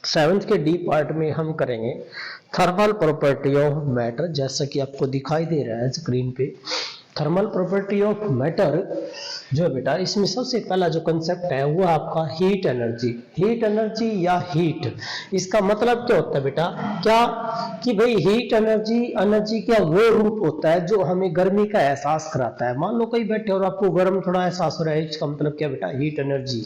Seventh के D part में हम करेंगे थर्मल प्रॉपर्टी ऑफ मैटर। जैसा कि आपको दिखाई दे रहा है स्क्रीन पे, थर्मल प्रॉपर्टी ऑफ मैटर जो है बेटा, इसमें सबसे पहला जो कंसेप्ट है वो आपका हीट एनर्जी। हीट एनर्जी या हीट, इसका मतलब क्या होता है बेटा, क्या कि भाई हीट एनर्जी एनर्जी का वो रूप होता है जो हमें गर्मी का एहसास कराता है। मान लो कहीं बैठे और आपको गर्म थोड़ा एहसास हो रहा है, इसका मतलब क्या बेटा, हीट एनर्जी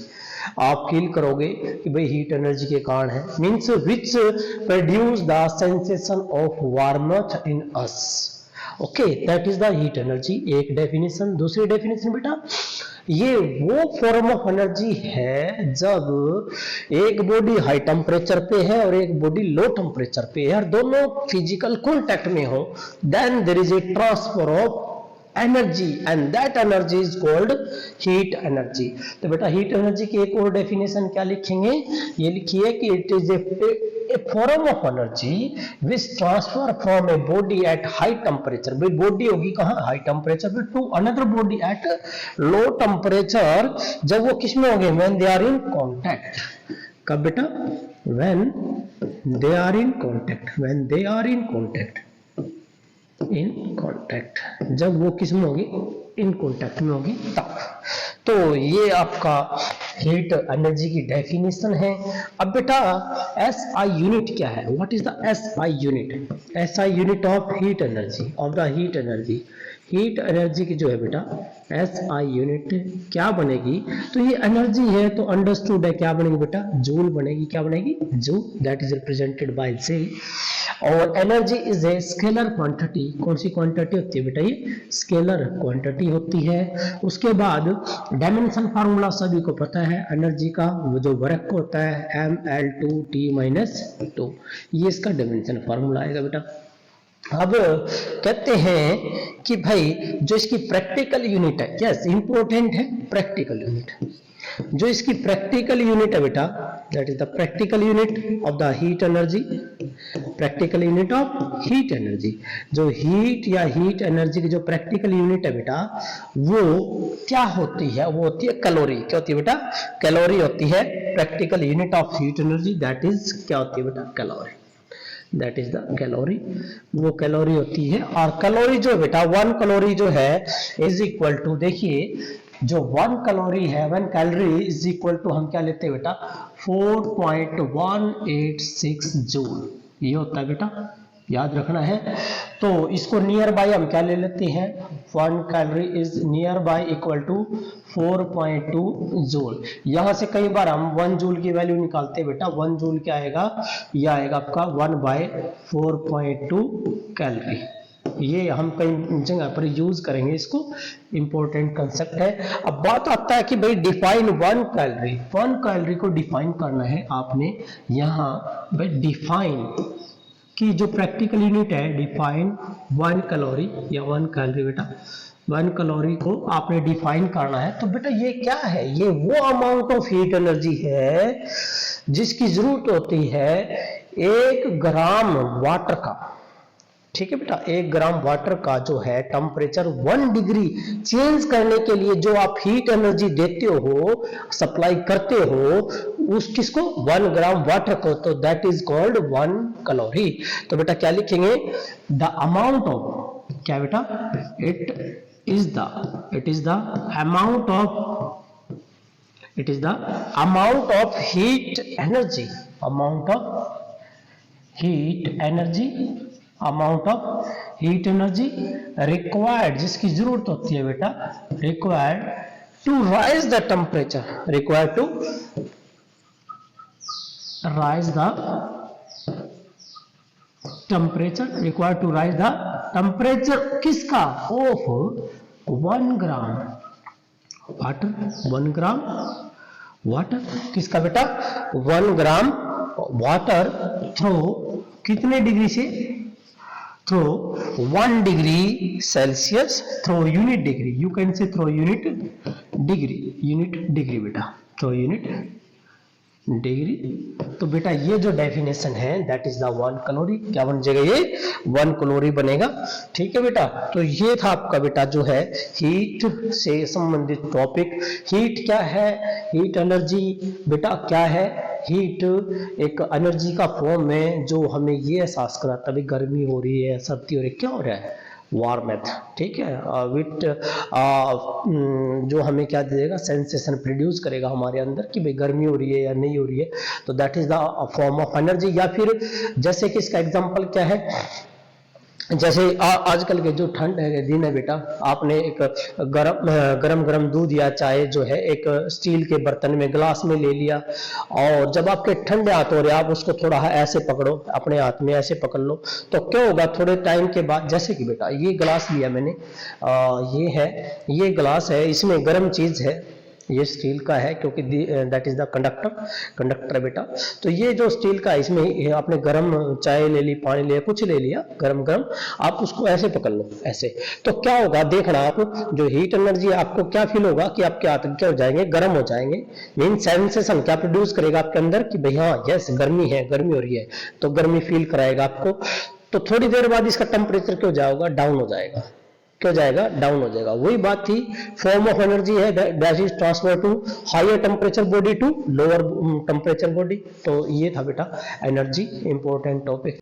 आप फील करोगे कि भाई हीट एनर्जी के कारण है। Means which produce the sensation of warmth in us. Okay, that is the heat energy, एक डेफिनेशन। दूसरी डेफिनेशन बेटा, ये वो फॉर्म ऑफ एनर्जी है जब एक बॉडी हाई टेम्परेचर पे है और एक बॉडी लो टेम्परेचर पे है और दोनों फिजिकल कॉन्टैक्ट में हो, then there is a transfer of energy and that energy is called heat energy. तो बेटा हीट एनर्जी की एक और डेफिनेशन क्या लिखेंगे, ये लिखिए कि it is a form of energy which transfer from a body at high temperature. भाई बॉडी होगी कहाँ, हाई टेम्परेचर पे, to another body at low temperature. जब वो किसमें होंगे, when they are in contact. कब बेटा, when they are in contact, when they are in contact, in contact, जब वो किस में होगी, इन कॉन्टैक्ट में होगी तब। तो ये आपका हीट एनर्जी की डेफिनेशन है। अब बेटा एस आई यूनिट क्या है, what is the S I unit, S I unit of heat energy, of the heat energy. Heat energy की जो है बेटा एस आई यूनिट क्या बनेगी, तो ये एनर्जी है तो अंडरस्टूड है क्या बनेगी बेटा, जूल बनेगी। क्या बनेगी, joule, that is represented by J. और energy is a scalar quantity, कौन सी क्वांटिटी होती है बेटा, ये स्केलर क्वांटिटी होती है। उसके बाद डायमेंशन फार्मूला सभी को पता है एनर्जी का, वो जो वर्क होता है mL2T-2, ये इसका डायमेंशन फार्मूला आएगा बेटा। अब कहते हैं कि भाई जो इसकी प्रैक्टिकल यूनिट है, यस इंपॉर्टेंट है प्रैक्टिकल यूनिट, जो इसकी प्रैक्टिकल यूनिट है बेटा, that is the practical unit of the heat energy, practical unit of heat energy. जो हीट या हीट एनर्जी की जो प्रैक्टिकल यूनिट है बेटा, वो क्या होती है, वो होती है कैलोरी। क्या होती है बेटा, कैलोरी होती है practical unit of heat energy, that is क्या होती है बेटा, calorie, that is the calorie, वो कैलोरी होती है। और कैलोरी जो बेटा, 1 कैलोरी जो है इज इक्वल टू, देखिए जो 1 कैलोरी है, 1 कैलोरी इज इक्वल टू हम क्या लेते हैं बेटा, 4.186 जूल, ये होता है बेटा, याद रखना है। तो इसको नियर बाय हम क्या ले लेते हैं, 1 calorie is near by equal to 4.2 joule. यहां से कई बार हम 1 जूल की वैल्यू निकालते हैं बेटा, 1 जूल क्या आएगा, यह आएगा आपका 1/4.2 कैलोरी। ये हम कई जगह पर यूज करेंगे इसको, इंपॉर्टेंट कंसेप्ट है। अब बात आता है कि भाई डिफाइन 1 कैलोरी, 1 कैलोरी को डिफाइन करना है आपने यहां। भाई डिफाइन की जो प्रैक्टिकल यूनिट है, डिफाइन 1 कैलोरी या 1 कैलोरी बेटा, 1 कैलोरी को आपने डिफाइन करना है। तो बेटा ये क्या है, ये वो अमाउंट ऑफ हीट एनर्जी है जिसकी जरूरत होती है 1 ग्राम वाटर का। ठीक है बेटा, 1 ग्राम वाटर का जो है टेम्परेचर 1 डिग्री चेंज करने के लिए जो आप हीट एनर्जी देते हो, सप्लाई करते हो, उस किसको, 1 ग्राम वाटर को, तो दैट इज कॉल्ड 1 कैलोरी। तो बेटा क्या लिखेंगे, द अमाउंट ऑफ, क्या बेटा, it is the amount of, it is the amount of heat energy, amount of heat energy, amount of heat energy required, जिसकी जरूरत होती है बेटा, required to raise the temperature, required to raise the temperature, required to raise the temperature किसका, of 1 gram water, 1 gram water, किसका बेटा, 1 gram water through कितने degree से, through 1 degree Celsius, through unit degree, you can से through unit degree, unit degree बेटा, through unit degree. तो बेटा ये जो डेफिनेशन है दैट इज द 1 कैलोरी, क्या बन जाएगा ये 1 कैलोरी बनेगा। ठीक है बेटा, तो ये था आपका बेटा जो है हीट से संबंधित टॉपिक। हीट क्या है, हीट एनर्जी बेटा क्या है, हीट एक एनर्जी का फॉर्म है जो हमें ये एहसास कराता है गर्मी हो रही है, सर्दी हो रही है, क्या हो रहा है, वार्मथ। ठीक है, विट जो हमें क्या देगा, सेंसेशन प्रोड्यूस करेगा हमारे अंदर कि भाई गर्मी हो रही है या नहीं हो रही है, तो that is the form of energy. या फिर जैसे कि इसका एग्जांपल क्या है, जैसे आजकल के जो ठंड है दिन है बेटा, आपने एक गरम दूध या चाय जो है एक स्टील के बर्तन में ग्लास में ले लिया, और जब आपके ठंडे हाथ हो रहे आप उसको थोड़ा ऐसे पकड़ो, अपने हाथ में ऐसे पकड़ लो, तो क्या होगा थोड़े टाइम के बाद, जैसे कि बेटा ये ग्लास लिया मैंने, ये ग्लास है, इसमें गर्म चीज है, ये स्टील का है क्योंकि दैट इज द कंडक्टर बेटा। तो ये जो स्टील का है इसमें आपने गर्म चाय ले ली, पानी ले, कुछ ले लिया गरम आप उसको ऐसे पकड़ लो ऐसे, तो क्या होगा देखना आप, जो हीट एनर्जी आपको क्या फील होगा कि आपके हाथ क्या हो जाएंगे, गर्म हो जाएंगे। मीन सेंसेशन क्या प्रोड्यूस करेगा आपके अंदर कि भाई हाँ यस गर्मी है, गर्मी हो रही है, तो गर्मी फील कराएगा आपको। तो थोड़ी देर बाद इसका टेम्परेचर क्यों जाएगा, डाउन हो जाएगा, क्यों जाएगा, डाउन हो जाएगा। वही बात थी, फॉर्म ऑफ एनर्जी है that is transfer to higher temperature body to lower temperature body. तो ये था बेटा एनर्जी, इंपॉर्टेंट टॉपिक।